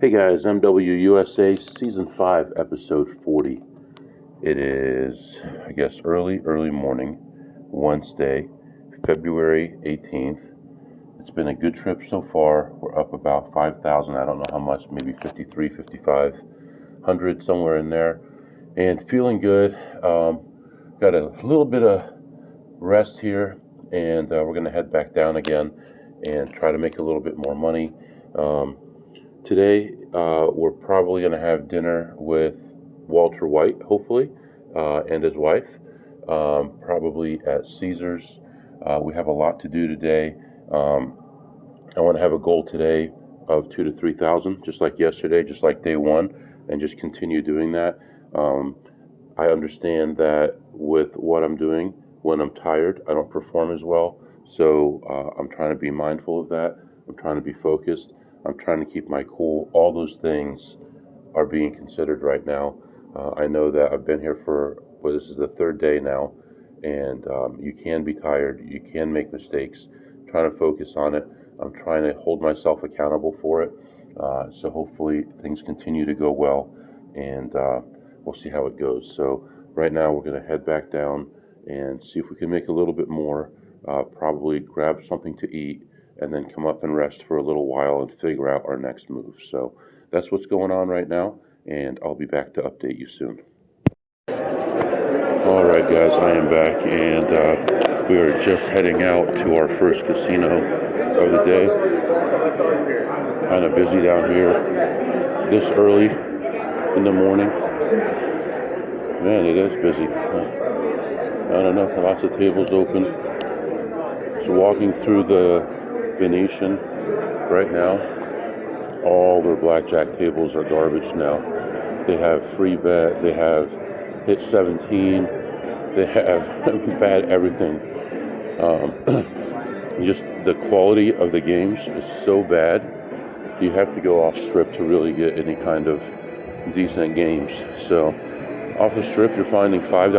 Hey guys, MWUSA Season 5, Episode 40. It is, I guess, early morning, Wednesday, February 18th. It's been a good trip so far. We're up about 5,000, I don't know how much, maybe 53, 5,500, somewhere in there. And feeling good. Got a little bit of rest here, and we're going to head back down again and try to make a little bit more money. Today, we're probably going to have dinner with Walter White, hopefully, and his wife, probably at Caesars. We have a lot to do today. I want to have a goal today of 2,000 to 3,000, just like yesterday, just like day one, and just continue doing that. I understand that with what I'm doing, when I'm tired, I don't perform as well. So I'm trying to be mindful of that. I'm trying to be focused. I'm trying to keep my cool. All those things are being considered right now. I know that I've been here for, well, this is the third day now, and you can be tired. You can make mistakes. I'm trying to focus on it. I'm trying to hold myself accountable for it. So hopefully things continue to go well, and we'll see how it goes. So right now we're going to head back down and see if we can make a little bit more, probably grab something to eat, and then come up and rest for a little while and figure out our next move. So that's what's going on right now, and I'll be back to update you soon. All right, guys, I am back, and we are just heading out to our first casino of the day. Kind of busy down here this early in the morning. Man, it is busy. I don't know, lots of tables open. So walking through the Venetian right now. All their blackjack tables are garbage now. They have free bet, they have hit 17, they have bad everything. Just the quality of the games is so bad. You have to go off strip to really get any kind of decent games. So off the strip, you're finding $5,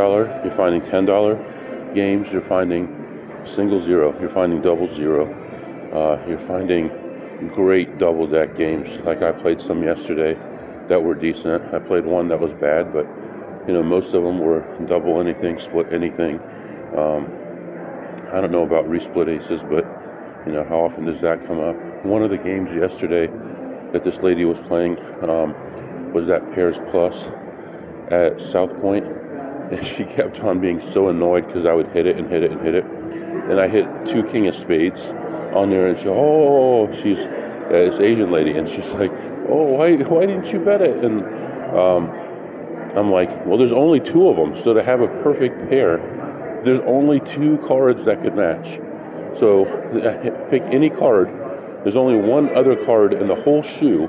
you're finding $10 games, you're finding single zero, you're finding double zero. You're finding great double deck games. Like I played some yesterday that were decent. I played one that was bad, but you know, most of them were double anything, split anything. I don't know about resplit aces, but you know, how often does that come up? One of the games yesterday that this lady was playing was that Pairs Plus at Southpoint, and she kept on being so annoyed because I would hit it and hit it and hit it, and I hit 2 king of spades on there, and she's this Asian lady, and she's like, oh, why didn't you bet it? And I'm like, well, there's only 2 of them, so to have a perfect pair, there's only 2 cards that could match. So pick any card. There's only one other card in the whole shoe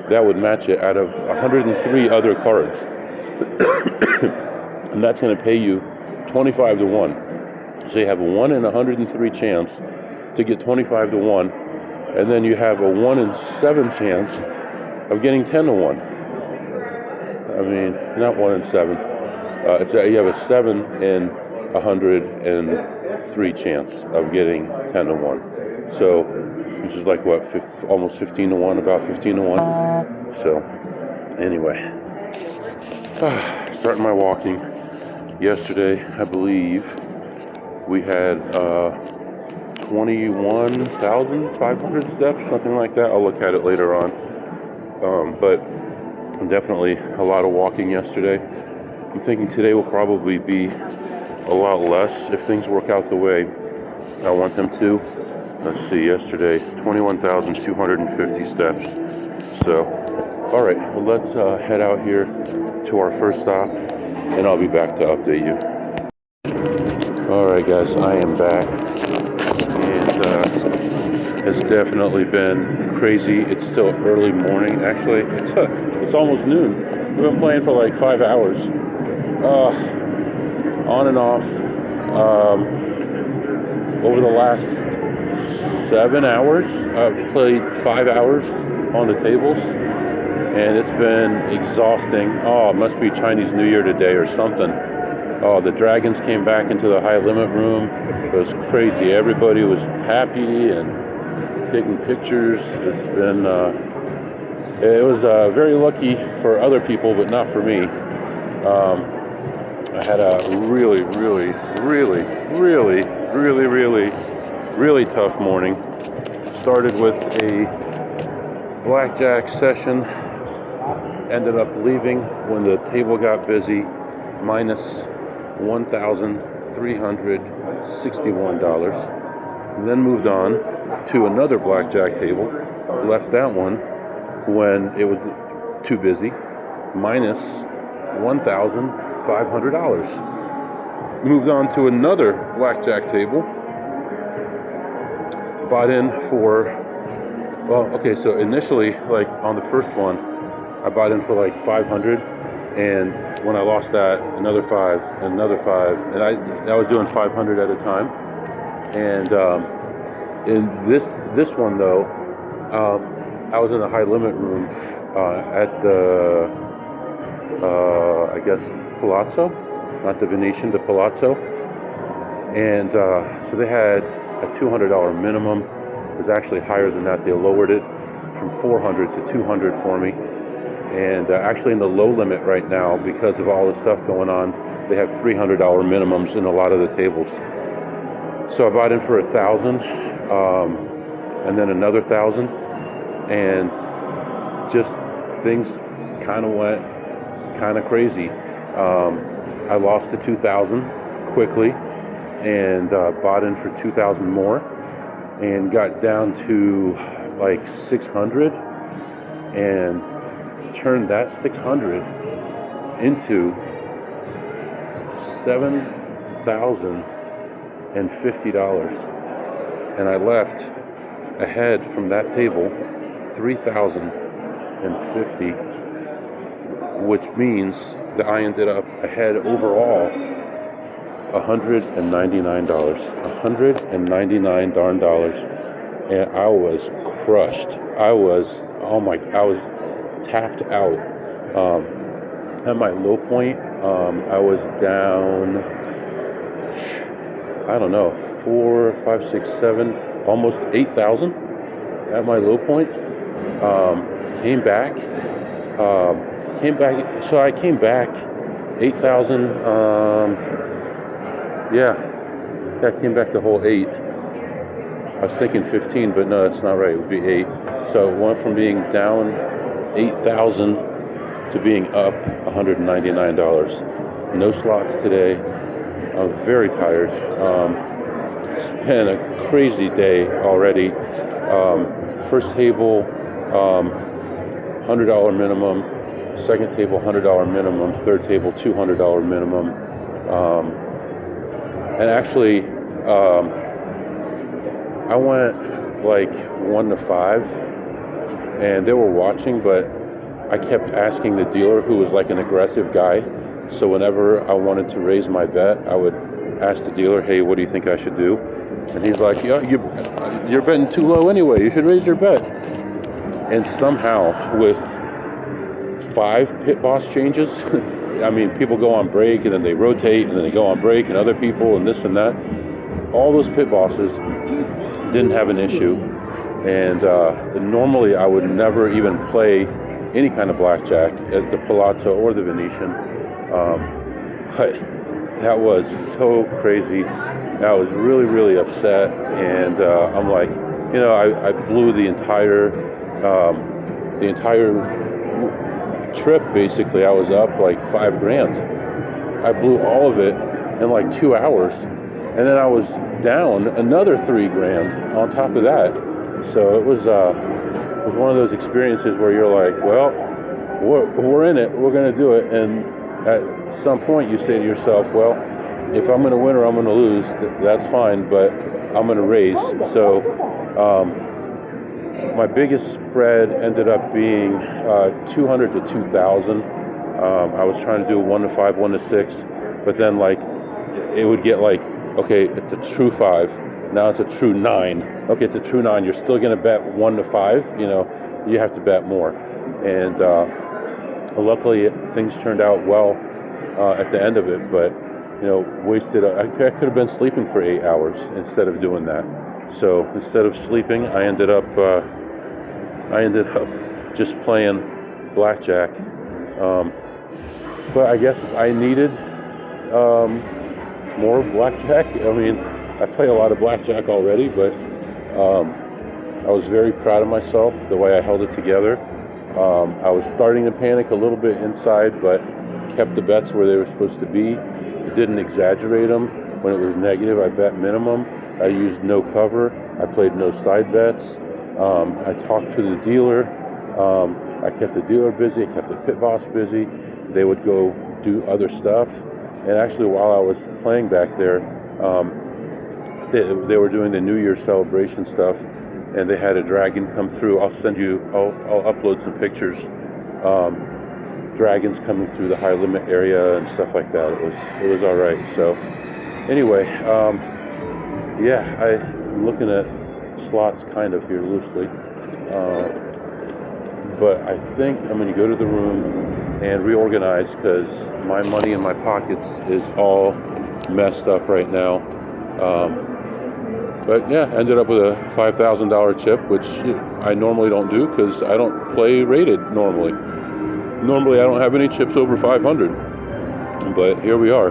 that would match it out of 103 other cards. And that's going to pay you 25 to 1. So you have a 1 in 103 chance to get 25 to 1, and then you have a 1 in 7 chance of getting 10 to 1. I mean, not 1 in 7. You have a 7 in 103 chance of getting 10 to 1. So, which is like what, almost 15 to 1, about 15 to 1. So, anyway, starting my walking. Yesterday, I believe we had 21,500 steps, something like that. I'll look at it later on. But definitely a lot of walking yesterday. I'm thinking today will probably be a lot less if things work out the way I want them to. Let's see, yesterday, 21,250 steps. So, all right, well, let's head out here to our first stop, and I'll be back to update you. All right, guys, I am back. Has definitely been crazy. It's still early morning. Actually, it's almost noon. We've been playing for like 5 hours, on and off. Over the last 7 hours, I've played 5 hours on the tables, and it's been exhausting. Oh, it must be Chinese New Year today or something. Oh, the dragons came back into the high limit room. It was crazy. Everybody was happy and taking pictures. It's been It was very lucky for other people, but not for me. I had a really tough morning. Started with a blackjack session. Ended up leaving when the table got busy, minus $1,361. Then moved on to another blackjack table. Left that one when it was too busy, minus $1,500. Moved on to another blackjack table. Bought in for, well, okay, so initially, like on the first one, I bought in for like 500, and when I lost that, another 5, another 5, and I was doing 500 at a time. And in this one though, I was in the high limit room at the I guess Palazzo, not the Venetian, the Palazzo, and so they had a $200 minimum. It was actually higher than that. They lowered it from 400 to 200 for me. And actually in the low limit right now, because of all the stuff going on, they have $300 minimums in a lot of the tables. So I bought in for 1,000, and then another 1,000, and just things kind of went kind of crazy. I lost to 2,000 quickly, and bought in for 2,000 more, and got down to like 600, and turned that 600 into $7,050, and I left ahead from that table $3,050, which means that I ended up ahead overall $199, $199 darn dollars, and I was crushed. I was tapped out. At my low point, I was down, I don't know, 4, 5, 6, 7, almost 8,000 at my low point. Came back. So I came back 8,000. Yeah, I came back the whole 8. I was thinking 15, but no, that's not right. It would be 8. So it went from being down 8,000 to being up $199. No slots today. I'm very tired. It's been a crazy day already. First table, $100 minimum. Second table, $100 minimum. Third table, $200 minimum. And actually, I went like 1 to 5, and they were watching, but I kept asking the dealer, who was like an aggressive guy. So whenever I wanted to raise my bet, I would ask the dealer, "Hey, what do you think I should do?" And he's like, "Yeah, you're betting too low anyway. You should raise your bet." And somehow, with 5 pit boss changes, I mean, people go on break, and then they rotate, and then they go on break, and other people, and this and that. All those pit bosses didn't have an issue. And normally I would never even play any kind of blackjack at the Palazzo or the Venetian. But that was so crazy. I was really upset, and I'm like, I blew the entire trip. Basically, I was up like $5,000. I blew all of it in like 2 hours, and then I was down another $3,000 on top of that. So it was one of those experiences where you're like, well, we're in it, we're going to do it, and at some point you say to yourself, well, if I'm going to win or I'm going to lose, that's fine, but I'm going to raise. So my biggest spread ended up being 200 to 2,000. I was trying to do 1 to 5, 1 to 6, but then like it would get like, okay, it's a true 5. Now it's a true 9. Okay, it's a true 9. You're still going to bet 1 to 5. You have to bet more. And luckily, things turned out well at the end of it. But wasted. I could have been sleeping for 8 hours instead of doing that. So instead of sleeping, I ended up just playing blackjack. But I guess I needed more blackjack. I mean, I play a lot of blackjack already, but I was very proud of myself, the way I held it together. I was starting to panic a little bit inside, but kept the bets where they were supposed to be. Didn't exaggerate them. When it was negative, I bet minimum. I used no cover. I played no side bets. I talked to the dealer. I kept the dealer busy. I kept the pit boss busy. They would go do other stuff. And actually, while I was playing back there, they were doing the New Year's celebration stuff, and they had a dragon come through. I'll upload some pictures. Dragons coming through the high limit area and stuff like that. It was all right. So anyway, I'm looking at slots kind of here loosely, but I think I'm going to go to the room and reorganize because my money in my pockets is all messed up right now. But yeah, ended up with a $5,000 chip, which I normally don't do because I don't play rated normally. Normally I don't have any chips over 500, but here we are.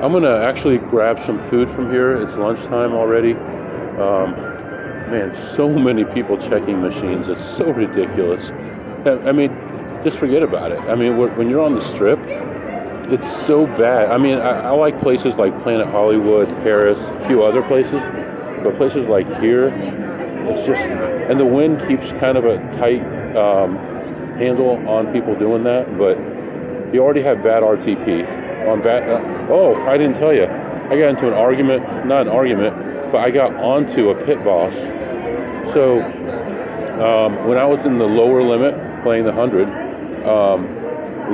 I'm gonna actually grab some food from here. It's lunchtime already. Man, so many people checking machines. It's so ridiculous. I mean, just forget about it. I mean, when you're on the Strip, it's so bad. I mean, I like places like Planet Hollywood, Paris, a few other places, but places like here, it's just, and the Wynn keeps kind of a tight handle on people doing that, but you already have bad RTP. I didn't tell you. I got into not an argument, but I got onto a pit boss. So when I was in the lower limit, playing the 100,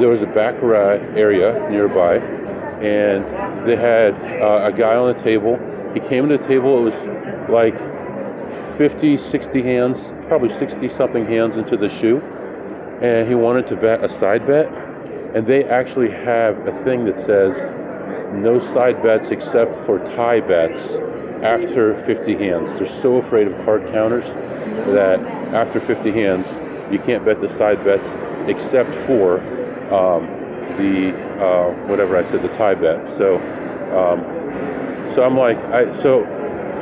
there was a baccarat area nearby, and they had a guy on the table. He came to the table, it was like 50, 60 hands, probably 60-something hands into the shoe, and he wanted to bet a side bet, and they actually have a thing that says no side bets except for tie bets after 50 hands. They're so afraid of card counters that after 50 hands, you can't bet the side bets except for the tie bet. So I'm like,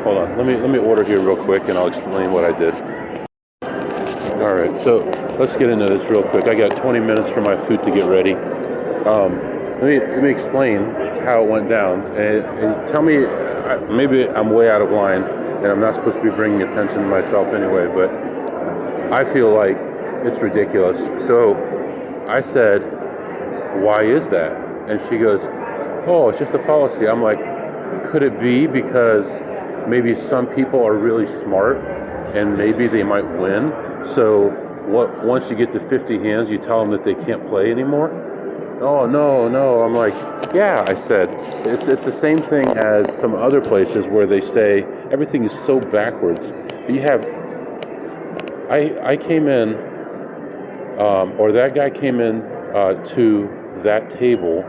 hold on, let me order here real quick, and I'll explain what I did. All right, so let's get into this real quick. I got 20 minutes for my food to get ready. Let me explain how it went down, and tell me, maybe I'm way out of line, and I'm not supposed to be bringing attention to myself anyway, but I feel like it's ridiculous. So I said, why is that? And she goes, oh, it's just a policy. I'm like, could it be because maybe some people are really smart and maybe they might win? So once you get to 50 hands, you tell them that they can't play anymore? Oh, no. I'm like, yeah, I said. It's the same thing as some other places where they say everything is so backwards. You have, I came in, or that guy came in to that table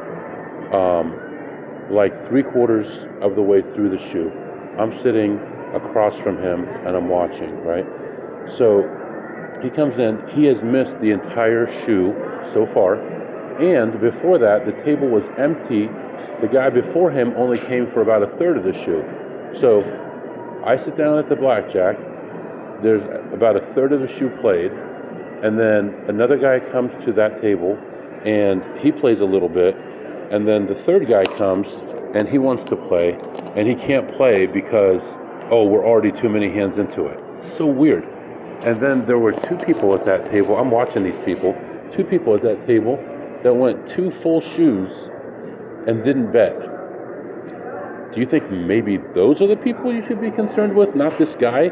like 3/4 of the way through the shoe. I'm sitting across from him and I'm watching, right? So he comes in, he has missed the entire shoe so far, and before that the table was empty. The guy before him only came for about 1/3 of the shoe. So I sit down at the blackjack, there's about 1/3 of the shoe played, and then another guy comes to that table and he plays a little bit, and then the third guy comes and he wants to play, and he can't play because, we're already too many hands into it. It's so weird. And then there were 2 people at that table. I'm watching these people. 2 people at that table that went 2 full shoes and didn't bet. Do you think maybe those are the people you should be concerned with, not this guy?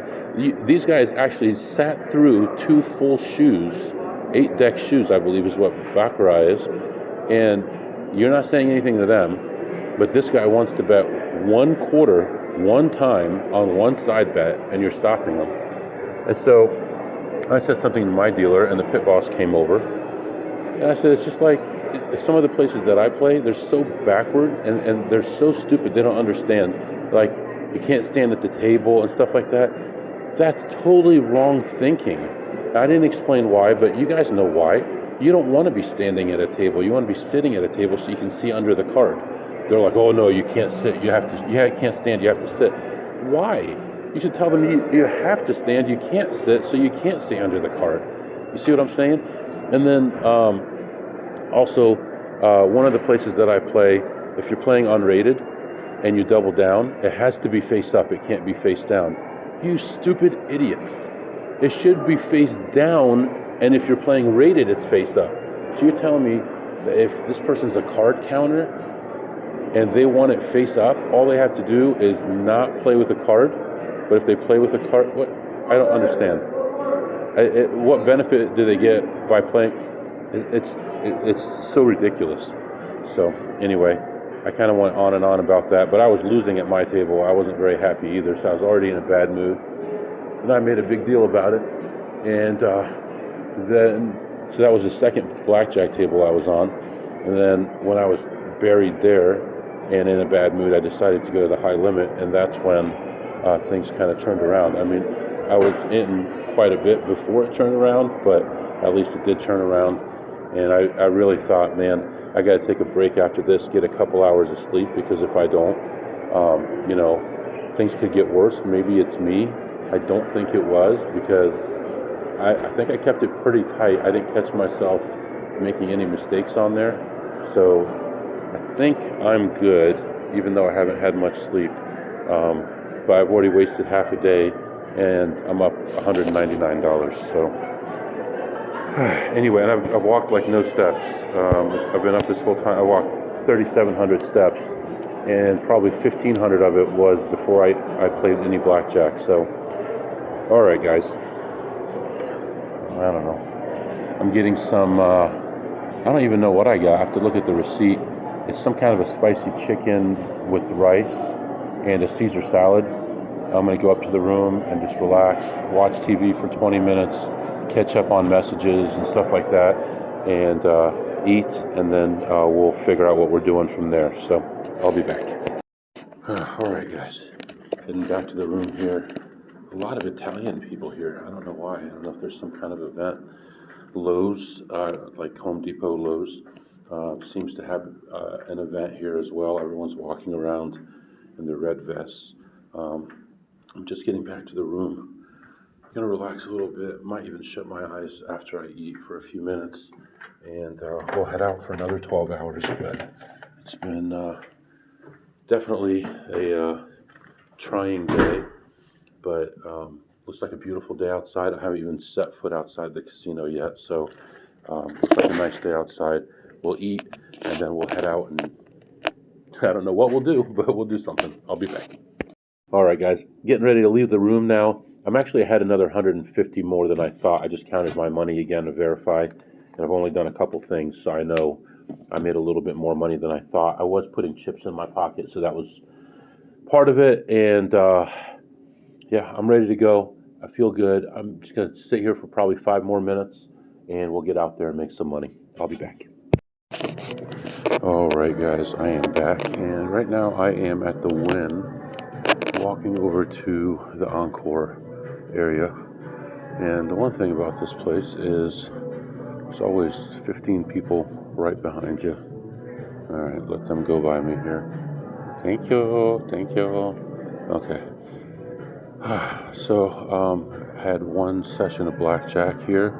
These guys actually sat through 2 full shoes, 8 deck shoes, I believe is what baccarat is, and you're not saying anything to them, but this guy wants to bet 1/4 one time on one side bet, and you're stopping him. And so I said something to my dealer, and the pit boss came over, and I said, it's just like some of the places that I play, they're so backward, and they're so stupid, they don't understand. Like, you can't stand at the table and stuff like that. That's totally wrong thinking. I didn't explain why, but you guys know why. You don't want to be standing at a table. You want to be sitting at a table so you can see under the card. They're like, oh no, you can't sit. You have to. You can't stand. You have to sit. Why? You should tell them you have to stand. You can't sit, so you can't see under the card. You see what I'm saying? And then also, one of the places that I play, if you're playing unrated and you double down, it has to be face up. It can't be face down. You stupid idiots. It should be face down, and if you're playing rated, it's face up. So you're telling me that if this person's a card counter and they want it face up, all they have to do is not play with a card. But if they play with a card, what? I don't understand. What benefit do they get by playing? It's so ridiculous. So anyway, I kind of went on and on about that, but I was losing at my table. I wasn't very happy either, so I was already in a bad mood. And I made a big deal about it. And then, so that was the second blackjack table I was on. And then when I was buried there and in a bad mood, I decided to go to the high limit, and that's when things kind of turned around. I mean, I was in quite a bit before it turned around, but at least it did turn around. And I really thought, man, I got to take a break after this, get a couple hours of sleep, because if I don't, things could get worse. Maybe it's me. I don't think it was, because I think I kept it pretty tight. I didn't catch myself making any mistakes on there. So I think I'm good, even though I haven't had much sleep. But I've already wasted half a day, and I'm up $199. So anyway, and I've walked like no steps. I've been up this whole time. I walked 3,700 steps, and probably 1,500 of it was before I played any blackjack. So, all right, guys. I don't know. I'm getting some, I don't even know what I got. I have to look at the receipt. It's some kind of a spicy chicken with rice and a Caesar salad. I'm going to go up to the room and just relax, watch TV for 20 minutes, catch up on messages and stuff like that, and eat, and then we'll figure out what we're doing from there. So I'll be back. All right, guys. Heading back to the room here. A lot of Italian people here. I don't know why. I don't know if there's some kind of event. Lowe's, like Home Depot Lowe's, seems to have an event here as well. Everyone's walking around in their red vests. I'm just getting back to the room. I'm going to relax a little bit. Might even shut my eyes after I eat for a few minutes. And we'll head out for another 12 hours. But it's been definitely a trying day. But looks like a beautiful day outside. I haven't even set foot outside the casino yet, so looks like a nice day outside. We'll eat, and then we'll head out, and I don't know what we'll do, but we'll do something. I'll be back. All right, guys, getting ready to leave the room now. I'm actually ahead another 150 more than I thought. I just counted my money again to verify, and I've only done a couple things, so I know I made a little bit more money than I thought. I was putting chips in my pocket, so that was part of it, and yeah, I'm ready to go. I feel good. I'm just going to sit here for probably 5 more minutes, and we'll get out there and make some money. I'll be back. All right, guys, I am back, and right now I am at the Wynn, walking over to the Encore area. And the one thing about this place is there's always 15 people right behind you. All right, let them go by me here. Thank you. Thank you. Okay. So, had one session of blackjack here,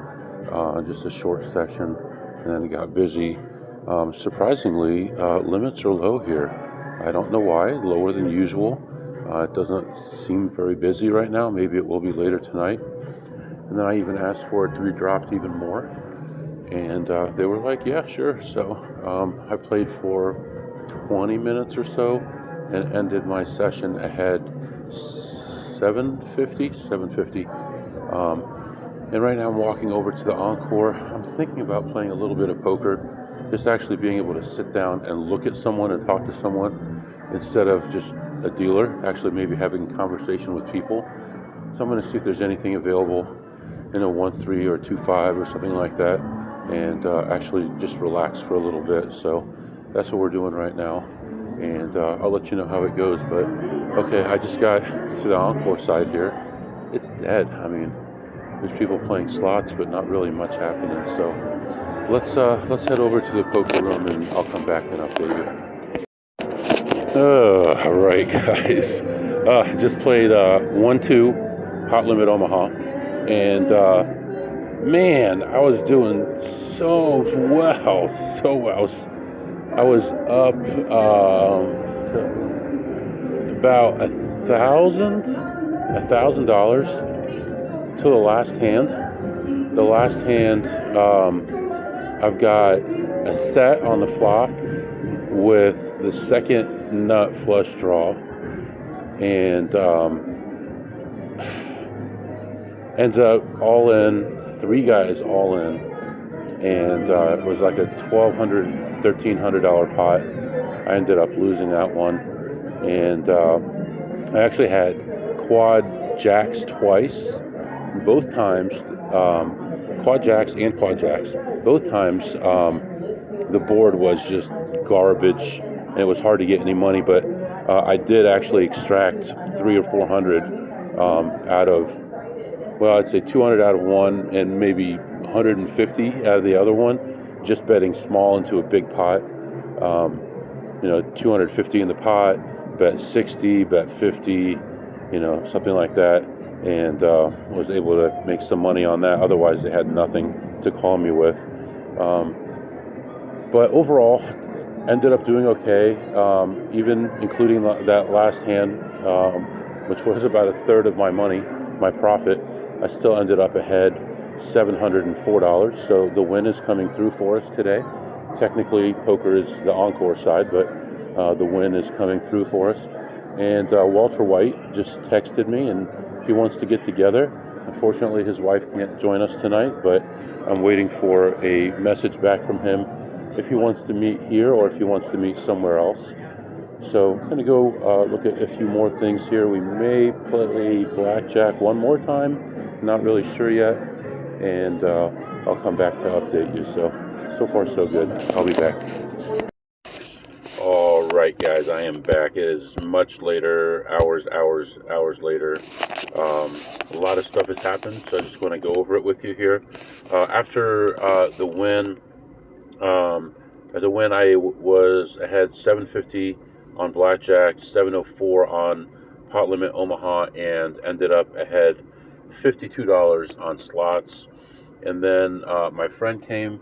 just a short session, and then it got busy. Surprisingly, limits are low here. I don't know why, lower than usual. It doesn't seem very busy right now. Maybe it will be later tonight. And then I even asked for it to be dropped even more, and they were like, yeah, sure. So I played for 20 minutes or so and ended my session ahead 750. And right now I'm walking over to the Encore. I'm thinking about playing a little bit of poker, just actually being able to sit down and look at someone and talk to someone instead of just a dealer, actually maybe having a conversation with people. So I'm going to see if there's anything available in a 1-3 or 2-5 or something like that, and actually just relax for a little bit. So that's what we're doing right now, and I'll let you know how it goes. But okay, I just got to the Encore side here. It's dead. I mean, There's people playing slots, but not really much happening. So let's head over to the poker room, and I'll come back and update you. All right, guys. Just played 1-2 Hot Limit Omaha, and man, I was doing so well. I was up about $1,000 to the last hand. The last hand, I've got a set on the flop with the second nut flush draw, and ends up all in, 3 guys all in, and it was like a $1,200, $1,300 pot. I ended up losing that one, and I actually had quad jacks twice. Both times, quad jacks and quad jacks. Both times, the board was just garbage, and it was hard to get any money. But I did actually extract 300 or 400 out of, well, I'd say 200 out of one, and maybe 150 out of the other one, just betting small into a big pot. 250 in the pot, bet 60, bet 50, something like that, and was able to make some money on that. Otherwise, they had nothing to call me with. But overall, ended up doing okay, even including that last hand, which was about a third of my money, my profit. I still ended up ahead $704. So the win is coming through for us today. Technically, poker is the encore side, but the win is coming through for us. And Walter White just texted me, and he wants to get together. Unfortunately, his wife can't join us tonight, but I'm waiting for a message back from him if he wants to meet here or if he wants to meet somewhere else. So I'm going to go look at a few more things here. We may play blackjack one more time. Not really sure yet. And I'll come back to update you. So far so good. I'll be back. All right, guys, I am back. It is much later, hours later. A lot of stuff has happened, so I just want to go over it with you here. After the win, I was ahead 750 on blackjack, 704 on Pot Limit Omaha, and ended up ahead $52 on slots. And then my friend came.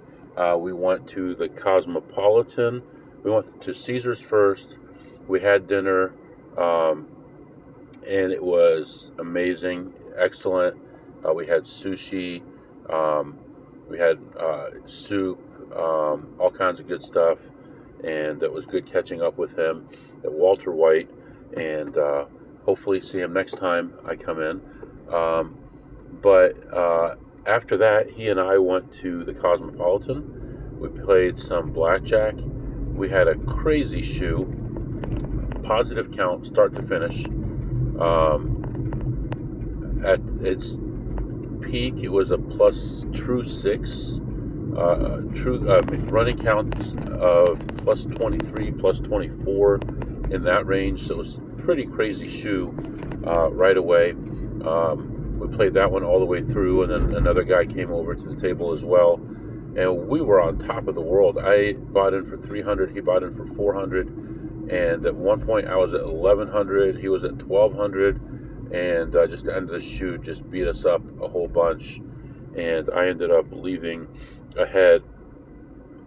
We went to the Cosmopolitan. We went to Caesars first. We had dinner, and it was amazing, excellent. We had sushi. We had soup, all kinds of good stuff, and it was good catching up with him at Walter White, and hopefully see him next time I come in. But after that, he and I went to the Cosmopolitan. We played some blackjack. We had a crazy shoe, positive count, start to finish. At its peak, it was a plus true 6, running counts of plus 23, plus 24 in that range. So it was a pretty crazy shoe right away. We played that one all the way through, and then another guy came over to the table as well, and we were on top of the world. I bought in for 300, he bought in for 400, and at one point I was at 1100, he was at 1200, and just the end of the shoot just beat us up a whole bunch, and I ended up leaving ahead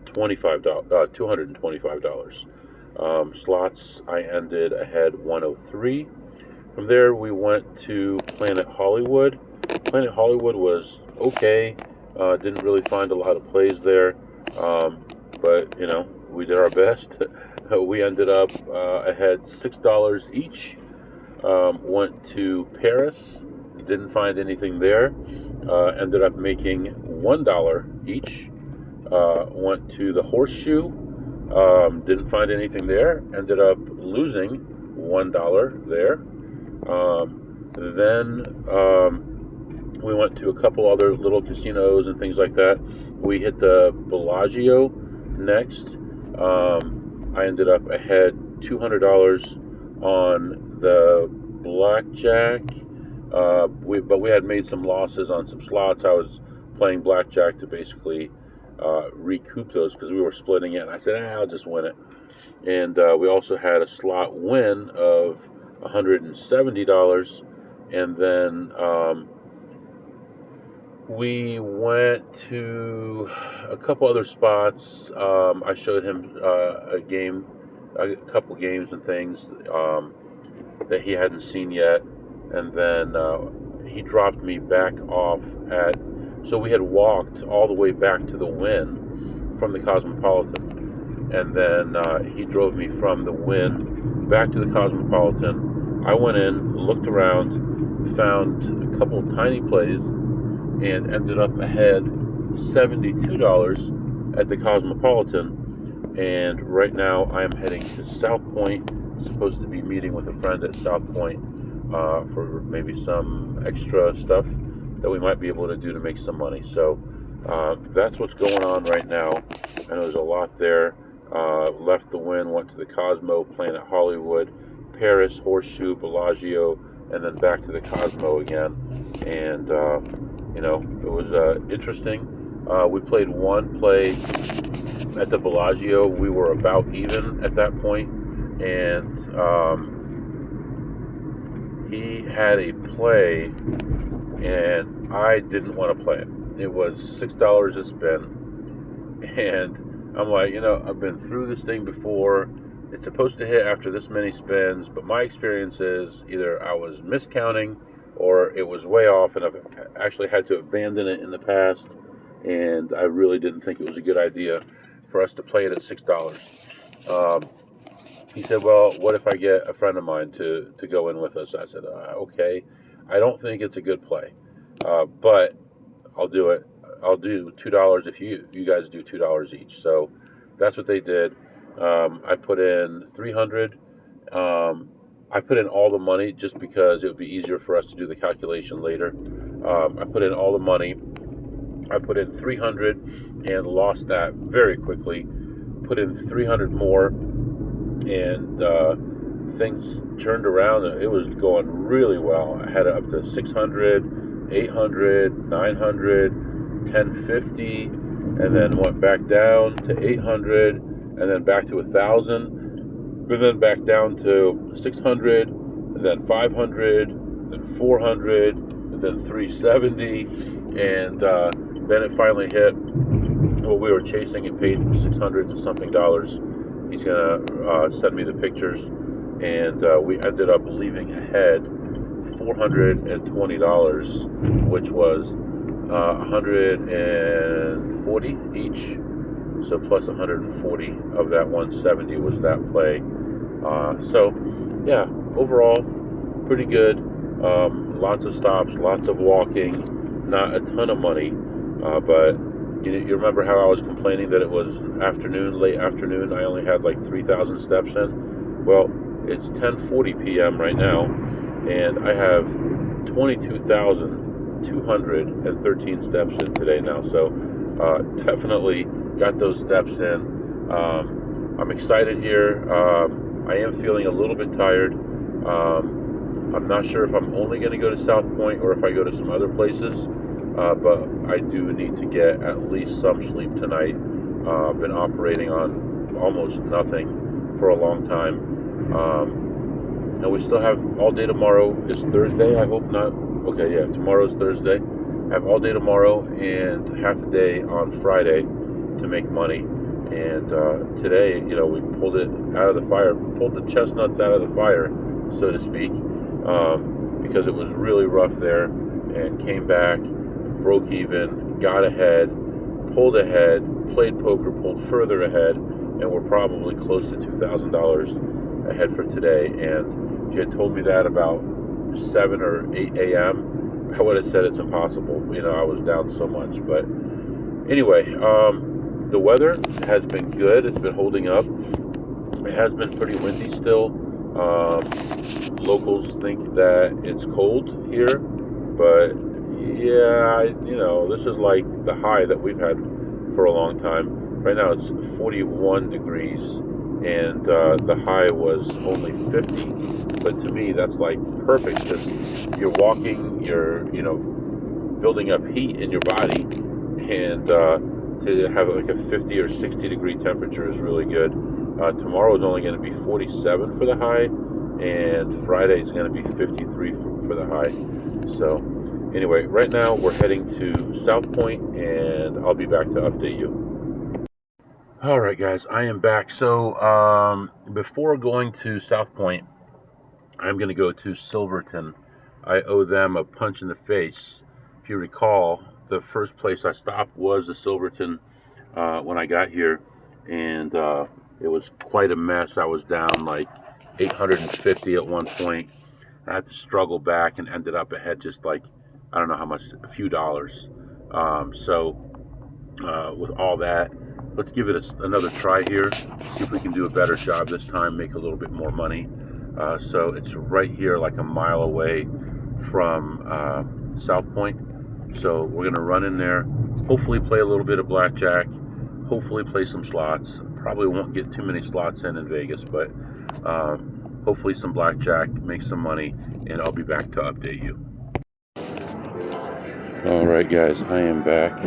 $225. Slots, I ended ahead 103. From there, we went to Planet Hollywood. Planet Hollywood was okay. Didn't really find a lot of plays there, but we did our best. We ended up ahead $6 each. Went to Paris. Didn't find anything there. Ended up making $1 each. Went to the Horseshoe. Didn't find anything there. Ended up losing $1 there. Then we went to a couple other little casinos and things like that. We hit the Bellagio next. I ended up ahead $200 on the blackjack. But we had made some losses on some slots. I was playing blackjack to basically recoup those because we were splitting it. And I said, I'll just win it. And we also had a slot win of $170. And then we went to a couple other spots. I showed him a couple games and things that he hadn't seen yet. And then he dropped me back off at, so we had walked all the way back to the Wynn from the Cosmopolitan. And then he drove me from the Wynn back to the Cosmopolitan. I went in, looked around, found a couple of tiny plays, and ended up ahead $72 at the Cosmopolitan. And right now I am heading to Southpoint. Supposed to be meeting with a friend at Southpoint for maybe some extra stuff that we might be able to do to make some money. So that's what's going on right now. I know there's a lot there. Left the Wynn, went to the Cosmo, playing at Hollywood, Paris, Horseshoe, Bellagio, and then back to the Cosmo again. And it was interesting. We played one play at the Bellagio. We were about even at that point, and he had a play, and I didn't want to play it. It was $6 a spin, and I'm like, I've been through this thing before. It's supposed to hit after this many spins, but my experience is either I was miscounting or it was way off, and I've actually had to abandon it in the past, and I really didn't think it was a good idea for us to play it at $6. He said, well, what if I get a friend of mine to go in with us? I said, okay. I don't think it's a good play, but I'll do it. I'll do $2 if you guys do $2 each. So that's what they did. I put in $300. I put in all the money just because it would be easier for us to do the calculation later. I put in all the money. I put in $300 and lost that very quickly. Put in $300 more, and things turned around. It was going really well. I had it up to $600, $800, $900, $1050, and then went back down to $800, and then back to $1,000, and then back down to $600, and then $500, then $400, and then $370, and then it finally hit. Well, we were chasing. It paid $600 and something. He's gonna send me the pictures, and we ended up leaving ahead $420, which was $140 each. So plus 140 of that 170 was that play. So yeah, overall pretty good. Lots of stops, lots of walking, not a ton of money, but you remember how I was complaining that it was late afternoon, I only had like 3,000 steps in? Well, it's 10:40 p.m. right now, and I have 22,213 steps in today now, so definitely got those steps in. I'm excited here. I am feeling a little bit tired. I'm not sure if I'm only going to go to Southpoint or if I go to some other places. But I do need to get at least some sleep tonight. I've been operating on almost nothing for a long time. And we still have all day tomorrow. It's Thursday, I hope not. Okay, yeah, tomorrow's Thursday. I have all day tomorrow and half a day on Friday to make money. And today, we pulled it out of the fire, pulled the chestnuts out of the fire, so to speak, because it was really rough there, and came back, broke even, got ahead, pulled ahead, played poker, pulled further ahead, and we're probably close to $2,000 ahead for today. And if you had told me that about 7 or 8 a.m., I would have said it's impossible. I was down so much. But anyway, the weather has been good. It's been holding up. It has been pretty windy still. Locals think that it's cold here, but yeah, this is like the high that we've had for a long time. Right now it's 41 degrees, and the high was only 50. But to me, that's like perfect because you're walking, you're building up heat in your body, and to have like a 50 or 60 degree temperature is really good. Tomorrow is only going to be 47 for the high, and Friday is going to be 53 for the high. So anyway, right now we're heading to Southpoint, and I'll be back to update you. All right, guys, I am back. So before going to Southpoint, I'm going to go to Silverton. I owe them a punch in the face. If you recall, the first place I stopped was the Silverton when I got here, and it was quite a mess. I was down like 850 at one point. I had to struggle back and ended up ahead just like, I don't know how much, a few dollars. With all that, let's give it another try here. See if we can do a better job this time, make a little bit more money. So it's right here, like a mile away from Southpoint. So we're gonna run in there, hopefully play a little bit of blackjack, hopefully play some slots. Probably won't get too many slots in Vegas, but hopefully some blackjack, make some money, and I'll be back to update you. All right, guys, I am back,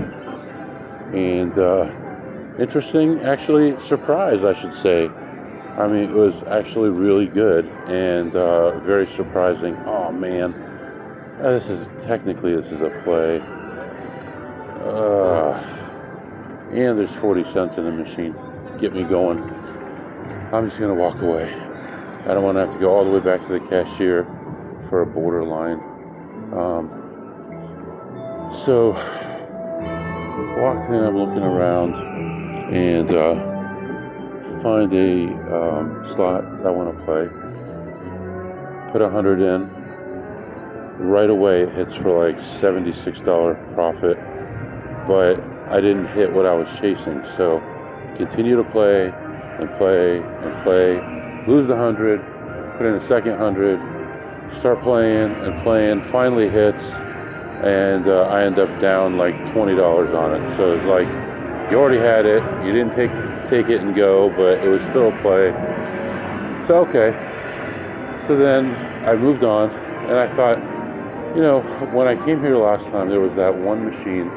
and interesting, actually, surprise, I should say. I mean, it was actually really good and very surprising. Oh man, this is a play, and there's 40 cents in the machine. Get me going. I'm just gonna walk away. I don't want to have to go all the way back to the cashier for a borderline. So walked in, I'm looking around, and find a slot I want to play. Put 100 in. Right away, it hits for like $76 profit, but I didn't hit what I was chasing. So continue to play and play and play. Lose the 100. Put in a second 100. Start playing and playing. Finally hits, and I end up down like $20 on it. So it's like you already had it. You didn't take it and go, but it was still a play. So okay. So then I moved on, and I thought, when I came here last time, there was that one machine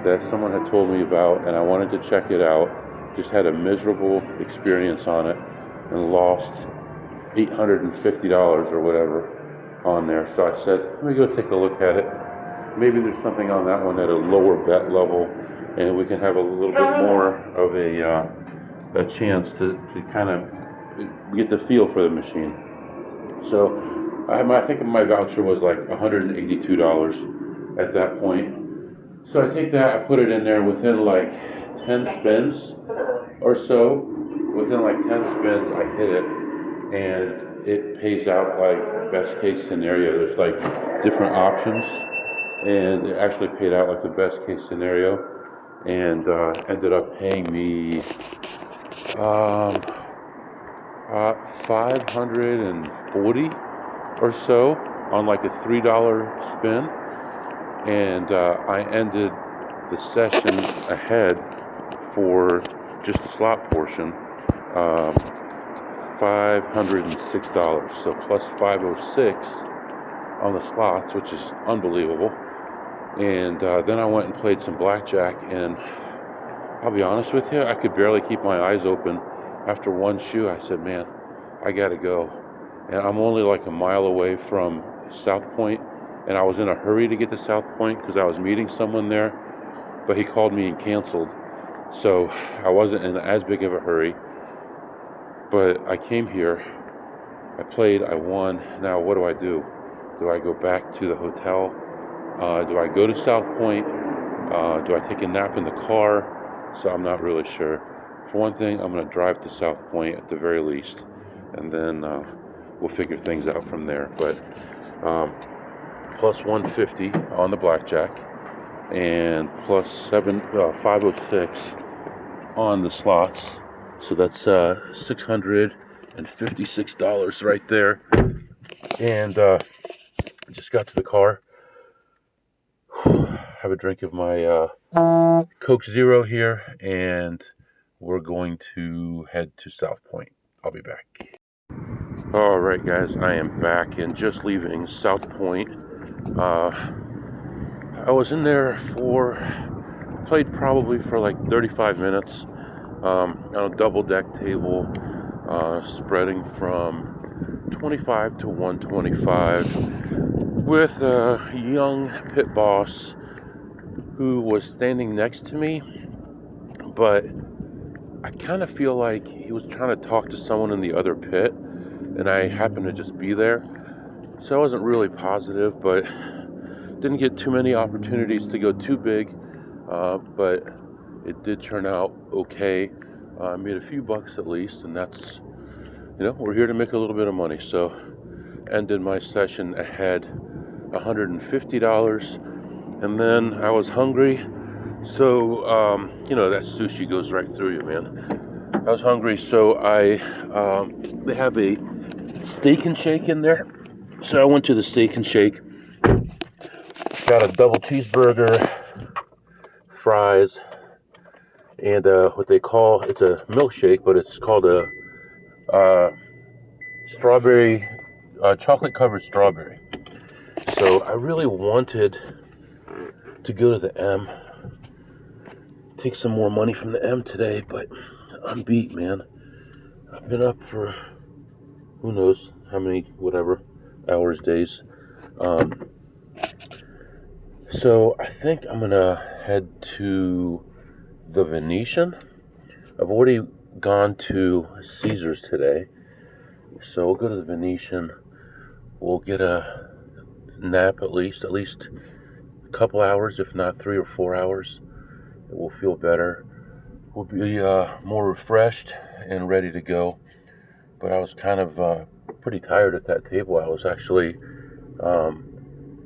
that someone had told me about, and I wanted to check it out. Just had a miserable experience on it, and lost $850 or whatever on there. So I said, let me go take a look at it. Maybe there's something on that one at a lower bet level, and we can have a little bit more of a chance to kind of get the feel for the machine. So I think my voucher was like $182 at that point. So I take that, I put it in there within like 10 spins or so. Within like 10 spins, I hit it, and it pays out like best case scenario. There's like different options, and it actually paid out like the best case scenario, and ended up paying me 540 or so on like a $3 spin, and I ended the session ahead for just the slot portion, $506. So plus 506 on the slots, which is unbelievable. And then I went and played some blackjack, and I'll be honest with you, I could barely keep my eyes open. After one shoe, I said, man, I gotta go. And I'm only like a mile away from Southpoint, and I was in a hurry to get to Southpoint because I was meeting someone there, but he called me and canceled. So I wasn't in as big of a hurry, but I came here, I played, I won. Now what do? Do I go back to the hotel? Do I go to Southpoint? Do I take a nap in the car? So I'm not really sure. For one thing, I'm going to drive to Southpoint at the very least, and then we'll figure things out from there. But plus 150 on the blackjack, and plus 506 on the slots. So that's $656 right there. And I just got to the car. Have a drink of my Coke Zero here, and we're going to head to Southpoint. I'll be back. All right, guys, I am back and just leaving Southpoint. I was in there played probably for like 35 minutes on a double deck table, spreading from 25 to 125 with a young pit boss who was standing next to me, but I kind of feel like he was trying to talk to someone in the other pit, and I happened to just be there. So I wasn't really positive, but didn't get too many opportunities to go too big, but it did turn out okay. I made a few bucks at least, and that's, we're here to make a little bit of money. So ended my session ahead $150, and then I was hungry, so that sushi goes right through you, man. I was hungry, so they have a steak and shake in there, so I went to the steak and shake, got a double cheeseburger, fries, and what they call, it's a milkshake, but it's called a strawberry, chocolate covered strawberry. So I really wanted to go to the M, take some more money from the M today, but I'm beat, man. I've been up for who knows how many, whatever, hours, days. So I think I'm gonna head to the Venetian. I've already gone to Caesars today, so we'll go to the Venetian. We'll get a nap at least a couple hours, if not 3 or 4 hours. We'll feel better. We'll be more refreshed and ready to go. But I was kind of pretty tired at that table. I was actually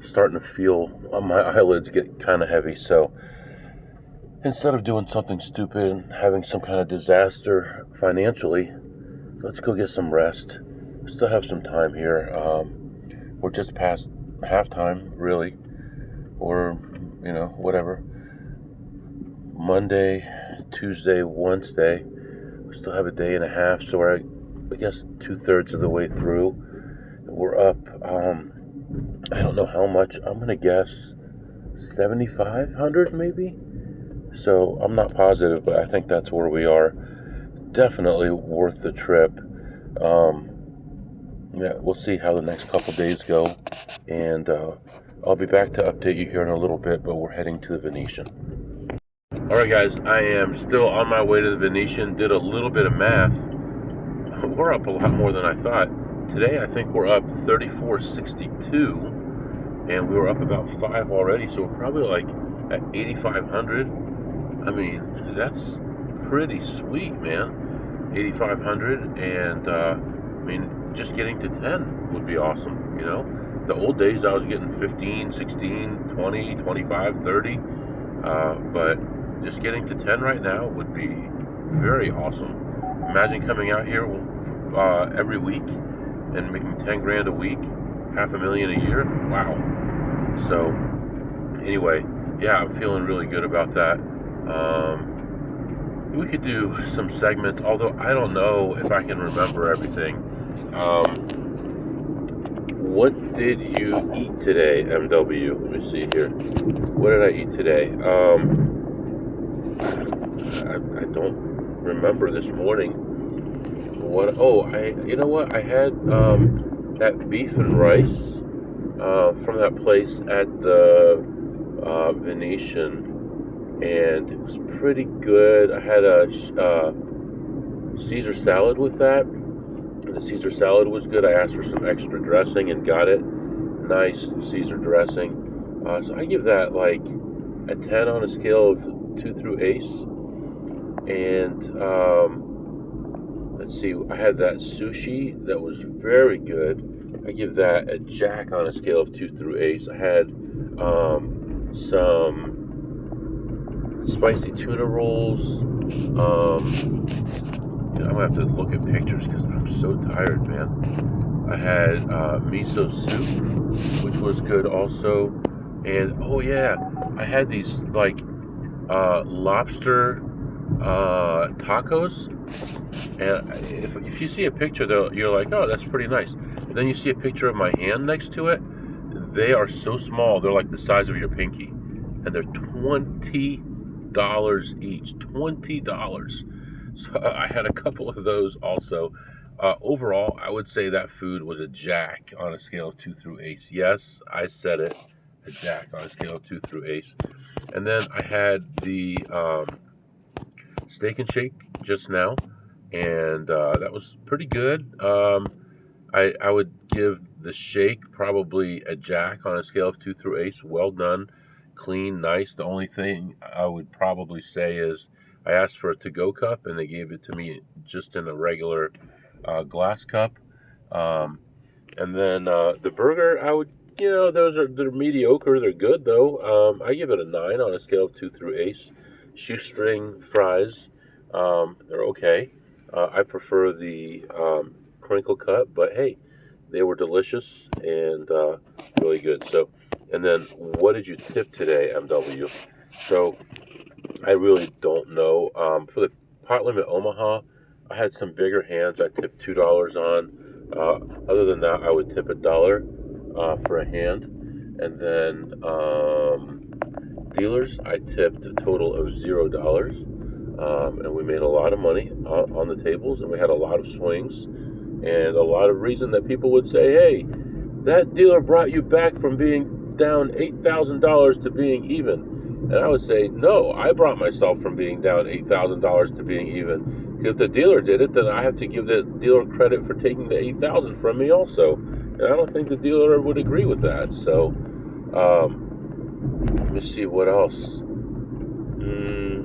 starting to feel my eyelids get kind of heavy. So instead of doing something stupid and having some kind of disaster financially, let's go get some rest. We still have some time here. We're just past halftime, really, or whatever. Monday, Tuesday, Wednesday, we still have a day and a half, so we're, I guess, 2/3 of the way through. We're up, I don't know how much, I'm gonna guess 7,500 maybe. So I'm not positive, but I think that's where we are. Definitely worth the trip. Yeah, we'll see how the next couple days go, and I'll be back to update you here in a little bit, but we're heading to the Venetian. Alright guys, I am still on my way to the Venetian. Did a little bit of math. We're up a lot more than I thought. Today I think we're up 34.62, and we were up about 5 already, so we're probably like at 8,500. I mean, that's pretty sweet, man. 8,500, and just getting to 10 would be awesome, The old days I was getting 15, 16, 20, 25, 30, but just getting to 10 right now would be very awesome. Imagine coming out here every week and making 10 grand a week, $500,000 a year. Wow. So anyway, yeah, I'm feeling really good about that. We could do some segments, although I don't know if I can remember everything. What did you eat today, MW? Let me see here. What did I eat today? I don't remember this morning. You know what? I had that beef and rice from that place at the Venetian, and it was pretty good. I had a Caesar salad with that. The Caesar salad was good. I asked for some extra dressing and got it. Nice Caesar dressing. So I give that like a 10 on a scale of 2 through ace. And let's see, I had that sushi that was very good. I give that a jack on a scale of 2 through ace. I had some spicy tuna rolls. I'm gonna have to look at pictures because I'm so tired, man. I had miso soup, which was good also, and oh yeah, I had these like lobster tacos, and if you see a picture, you're like, oh, that's pretty nice. And then you see a picture of my hand next to it. They are so small; they're like the size of your pinky, and they're $20 each. $20. So I had a couple of those also. Overall, I would say that food was a jack on a scale of 2 through ace. Yes, I said it, a jack on a scale of 2 through ace. And then I had the steak and shake just now, and that was pretty good. I would give the shake probably a jack on a scale of 2 through ace. Well done, clean, nice. The only thing I would probably say is I asked for a to-go cup, and they gave it to me just in a regular glass cup. And then the burger, I would, they're mediocre. They're good though. I give it a 9 on a scale of 2 through ace. Shoestring fries, they're okay. I prefer the crinkle cut, but hey, they were delicious and really good. So, and then what did you tip today, MW? So, I really don't know. For the pot limit Omaha, I had some bigger hands. I tipped $2 on. Other than that, I would tip $1 for a hand. And then dealers, I tipped a total of $0. And we made a lot of money on the tables, and we had a lot of swings, and a lot of reason that people would say, hey, that dealer brought you back from being down $8,000 to being even. And I would say, no, I brought myself from being down $8,000 to being even. If the dealer did it, then I have to give the dealer credit for taking the $8,000 from me also. And I don't think the dealer would agree with that. So, let me see what else.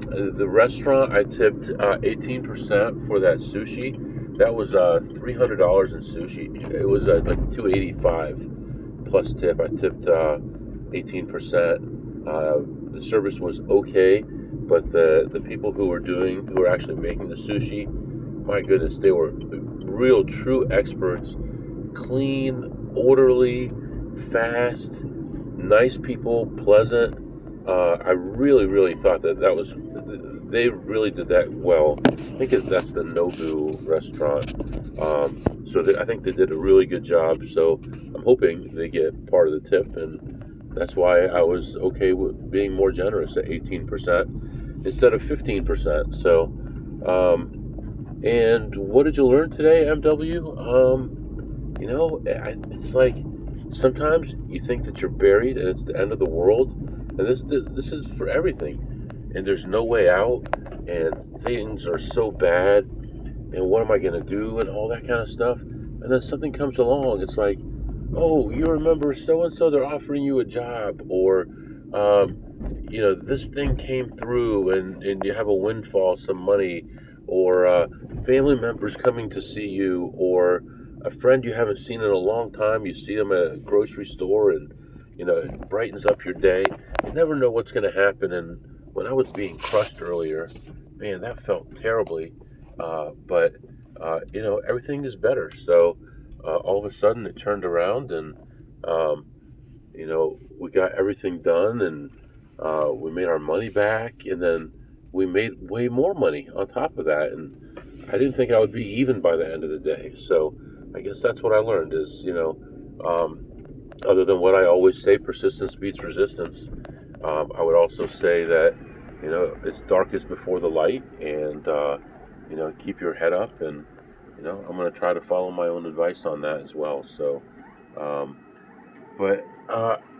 The restaurant, I tipped 18% for that sushi. That was $300 in sushi. It was like $285 plus tip. I tipped 18%. The service was okay, but the people who were actually making the sushi, my goodness, they were real true experts. Clean, orderly, fast, nice people, pleasant. I really thought that was, they really did that well. I think that's the Nobu restaurant. I think they did a really good job. So I'm hoping they get part of the tip, and that's why I was okay with being more generous at 18% instead of 15%. So, and what did you learn today, MW? It's like sometimes you think that you're buried and it's the end of the world, and this is for everything, and there's no way out, and things are so bad, and what am I going to do, and all that kind of stuff. And then something comes along. It's like, oh, you remember so and so? They're offering you a job, or this thing came through, and you have a windfall, some money, or family members coming to see you, or a friend you haven't seen in a long time. You see them at a grocery store, and it brightens up your day. You never know what's going to happen. And when I was being crushed earlier, man, that felt terribly. But everything is better. So all of a sudden it turned around, and we got everything done, and we made our money back, and then we made way more money on top of that. And I didn't think I would be even by the end of the day. So I guess that's what I learned is, other than what I always say, persistence beats resistance. I would also say that, it's darkest before the light, and, keep your head up, and, I'm going to try to follow my own advice on that as well. So,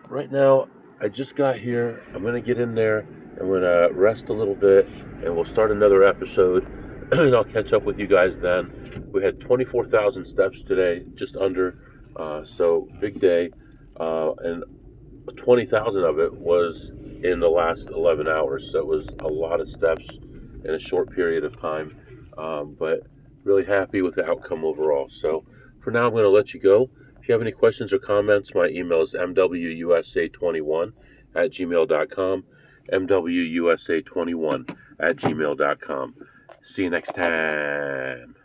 right now, I just got here. I'm going to get in there. I'm going to rest a little bit, and we'll start another episode, and I'll catch up with you guys then. We had 24,000 steps today, just under, so big day, and 20,000 of it was in the last 11 hours, so it was a lot of steps in a short period of time, but really happy with the outcome overall. So for now, I'm going to let you go. If you have any questions or comments, my email is mwusa21@gmail.com, mwusa21@gmail.com. See you next time.